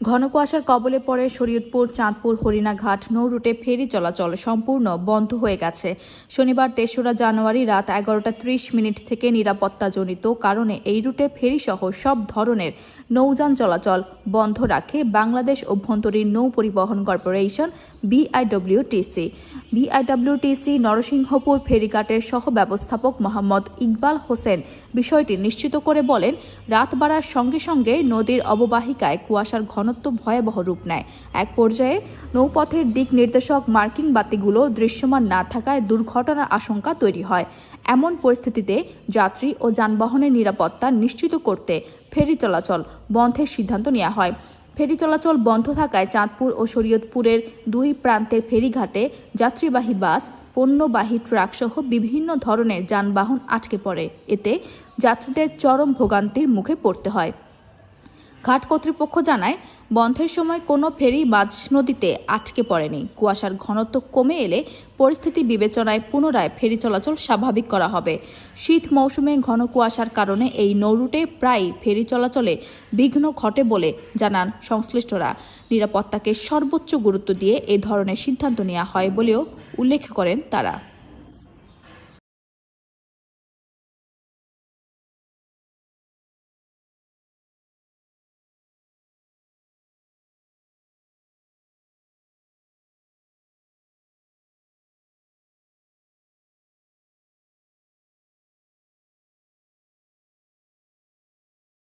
ঘন কুয়াশার কবলে পড়ে শরীয়তপুর, চাঁদপুর, হরিণাঘাট নৌ রুটে ফেরি চলাচল সম্পূর্ণ বন্ধ হয়ে গেছে। শনিবার ৩রা জানুয়ারি রাত ১১:৩০ থেকে নিরাপত্তাজনিত কারণে এই রুটে ফেরিসহ সব ধরনের নৌযান চলাচল বন্ধ রাখে বাংলাদেশ অভ্যন্তরীণ নৌ পরিবহন কর্পোরেশন BIWTC। BIWTC নরসিংহপুর ফেরিঘাটের সহ ব্যবস্থাপক মোহাম্মদ ইকবাল হোসেন বিষয়টি নিশ্চিত করে বলেন, রাত বাড়ার সঙ্গে সঙ্গে নদীর অববাহিকায় কুয়াশার ঘনত্ব ভয়াবহ রূপ নেয়। এক পর্যায়ে নৌপথের দিক নির্দেশক মার্কিং বাতিগুলো দৃশ্যমান না থাকায় দুর্ঘটনার আশঙ্কা তৈরি হয়। এমন পরিস্থিতিতে যাত্রী ও যানবাহনের নিরাপত্তা নিশ্চিত করতে ফেরি চলাচল বন্ধের সিদ্ধান্ত নেওয়া হয়। ফেরি চলাচল বন্ধ থাকায় চাঁদপুর ও শরীয়তপুরের দুই প্রান্তের ফেরিঘাটে যাত্রীবাহী বাস, পণ্যবাহী ট্রাকসহ বিভিন্ন ধরনের যানবাহন আটকে পড়ে। এতে যাত্রীদের চরম ভোগান্তির মুখে পড়তে হয়। ঘাট কর্তৃপক্ষ জানায়, বন্ধের সময় কোনো ফেরি মাঝ নদীতে আটকে পড়েনি। কুয়াশার ঘনত্ব কমে এলে পরিস্থিতি বিবেচনায় পুনরায় ফেরি চলাচল স্বাভাবিক করা হবে। শীত মৌসুমে ঘন কুয়াশার কারণে এই নৌরুটে প্রায় ফেরি চলাচলে বিঘ্ন ঘটে বলে জানান সংশ্লিষ্টরা। নিরাপত্তাকে সর্বোচ্চ গুরুত্ব দিয়ে এ ধরনের সিদ্ধান্ত নেওয়া হয় বলেও উল্লেখ করেন তারা।